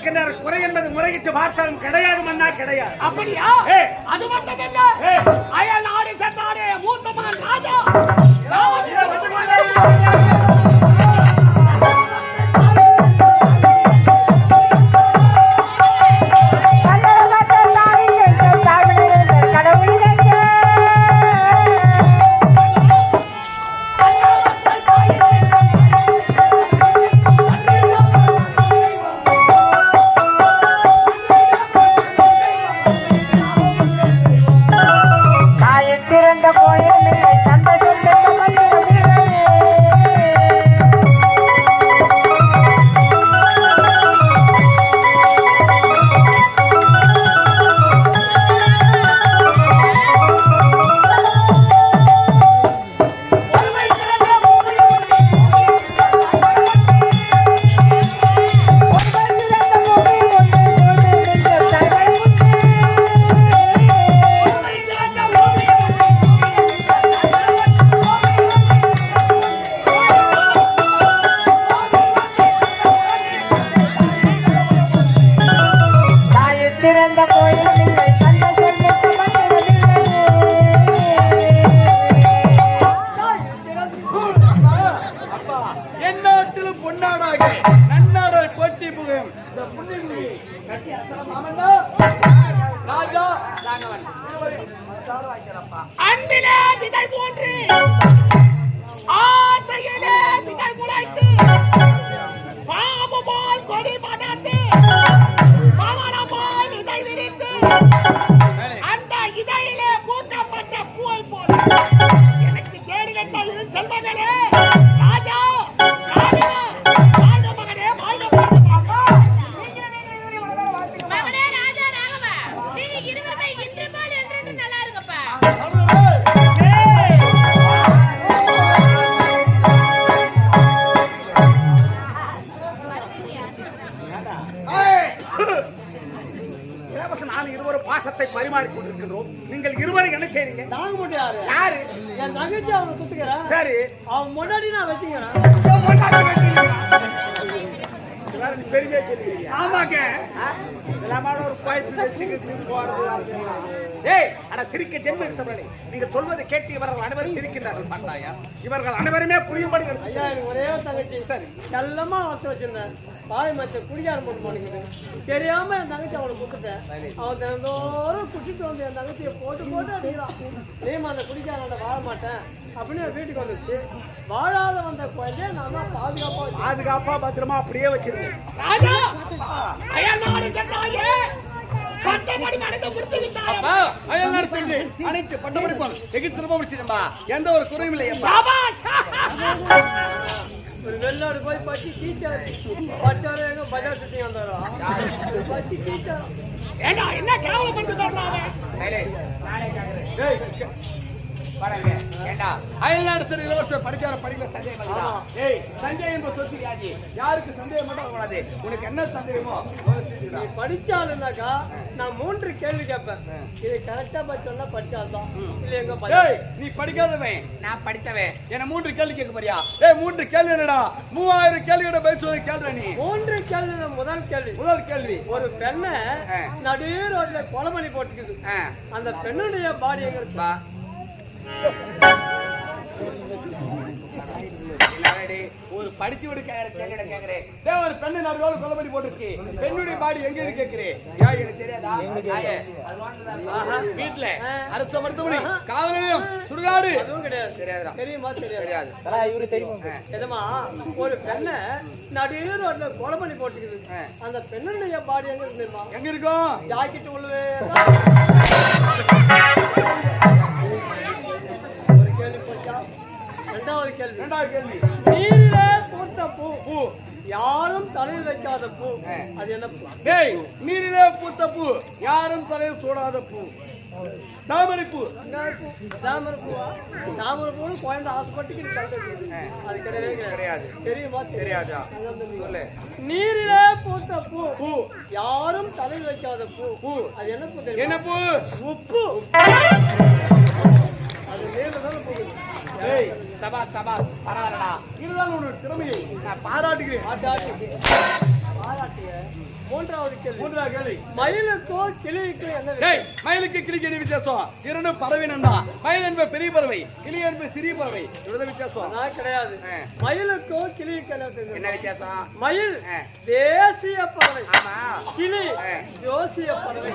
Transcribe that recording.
இருக்கின்ற குறை என்பது முறையிட்டு பார்த்தாலும் கிடையாது மன்னா, கிடையாது. அப்படியா? அது மட்டுமல்ல, அயல் நாடு சென்றாரே மூத்தமான் ராஜா அன்பிலே விதை போன்று ஆசையிலே விதை முளைத்து பாவமால் கொடி படர்ந்து பவனமால் இதை விரித்து அந்த இதையிலே பூட்டப்பட்ட பூவை போல எனக்கு தேடி வைத்த செல்வங்களே ராஜா ராஜா வாழ்க மகனே வாழ்க மகனே ராஜா ராகவா நீங்க இருவருமே இன்று போல் என்று நல்லா இருங்கப்பா. பாசத்தை பரிமாறிக் கொண்டிருக்கிறோம். நீங்கள் இருவரும் என்ன செய்றீங்க? நாங்க மட்டும் யாரு? யாரு? என் தங்கச்சி அவனை குத்துக்கிறேன். சரி, அவன் முன்னாடி நான் வச்சுக்கிறேன். பெருமையா சொல்லுவீங்க. ஆமாங்க, ஒரு பாய்ப்பு வச்சுக்கிட்டு போறது. ஏய், ஆனா சிரிக்க ஜென்மம் எடுத்தவர்களே, நீங்க சொல்வதை கேட்டு இவர்கள் அனைவரும் சிரிக்கிறார்கள். பார்த்தாயா, இவர்கள் அனைவருமே புரியும்படி. ஐயா, எனக்கு ஒரே தங்கச்சி. சரி, செல்லமா வளர்த்து வச்சிருந்தேன். பாய் மச்ச குடிக்காரம் போட்டு மாட்டேங்குது. தெரியாம என் தங்கச்சி அவனை குத்துட்டேன். அவன் தினந்தோறும் குடிச்சிட்டு வந்து என் தங்கச்சியை போட்டு போட்டு அடிக்கிறான். நீமா அந்த குடிக்காரன் வாழ மாட்டேன் அப்படின்னு வீட்டுக்கு வந்துச்சு. வாழாத வந்த குழந்தைய நான் தான் பாதுகாப்பா பத்திரமா அப்படியே வச்சிருக்கேன். ராஜா அயல் நாடு சென்றாயே பட்டமடி மனதை புரிந்து விட்டாய். அப்பா அயல் நாடு சென்று அனைத்து பட்டமடிப்போம் வெகு திரும்ப முடிச்சிடும்பா. எந்த ஒரு குறையும் இல்லையப்பா. ஒரு வெள்ளாடு போய் பச்சி டீச்சர் பச்சாரு எங்க பஜார் சுத்தி வந்தாரா பச்சி டீச்சர் ஏண்டா என்ன கேவலம் பண்ணி சொல்றாங்க. அயல்நாடு சென்று இளவரசர் படிக்கார படிக்கல சந்தேகம். ஏய், சந்தேகம் என்பது சொத்துக்காது. யாருக்கு சந்தேகம் மட்டும் கூடாது. உனக்கு என்ன சந்தேகமோ நீ படிச்சாலுனாக்கா நான் 3 கேள்வி கேட்பேன். இது கரெக்டா சொன்னா படிச்சால்தான். இல்ல எங்க நீ படிக்காதவன், நான் படித்தவன். என்ன 3 கேள்வி கேட்க போறியா? ஏய், 3 கேள்வி என்னடா? 3000 கேள்வியோட பதில் சொல்லி கேள்ற நீ. 3 கேள்வி. முதல் கேள்வி, ஒரு பெண்ணை நடு ரோட்ல கொலை பண்ணி போட்டுக்குது. அந்த பெண்ணுடைய பாடி எங்க இருக்கு? ஒரு படிச்சு விடு கேக்குறேன். ஒரு பெண்ணு நடுவோடு கொலை பண்ணி போட்டுருக்கு. பெண்ணுடைய பாடி எங்க இருக்கு கேக்குறேன். எனக்கு தெரியாதா? வீட்டுல அரசு மருத்துவமனை, காவல் நிலையம், சுடுகாடு தெரியாதுடா. தெரியுமா? தெரியாது. இவரு தெரியுமா? எதமா ஒரு பெண்ணை நடு ரோட்ல கொலை பண்ணி போட்டுக்குது. அந்த பெண்ணுடைய பாடி எங்க இருக்கு? எங்க இருக்கும்? ஜாக்கெட் உள்ளவே. இரண்டாவது கேள்வி, நீரிலே பூத்த பூ யாரும் தலையில் வைக்காத பூ, அது என்ன பூ? நீரிலே பூத்த பூ யாரும் தலையில் சூடாத பூ. தாமரை பூ. தாமரை பூவா? தாமரை பூ குழந்தை ஆசைப்பட்டு அது கிடையாது. தெரியுமா? தெரியாதா? நீரிலே பூத்த பூ யாரும் தலையில் வைக்காத பூ, அது என்ன பூ? என்ன பூ? உப்பு. அது மேலதான் போகுது. சபா பரவாயில்லடா. இதுதான் உன்னோட திறமையை நான் பாராட்டுகிறேன். பாராட்டுங்க. மூன்றாவது கேள்வி. மயிலுக்கும் கிளிக்கும் என்ன டேய், மயிலுக்கு கிளிக்கு என்ன வித்தியாசம்? இரண்டும் பறவைனம் தான். மயில் என்பது பெரிய பறவை, கிளி என்பது சிறிய பறவை. இவ்வளவு வித்தியாசம். அதான் கிடையாது. மயிலுக்கும் கிளிக்கும் என்ன வித்தியாசம்? என்ன வித்தியாசம்? மயில் தேசிய பறவை, ஆமா. கிளி ஜோசிய பறவை.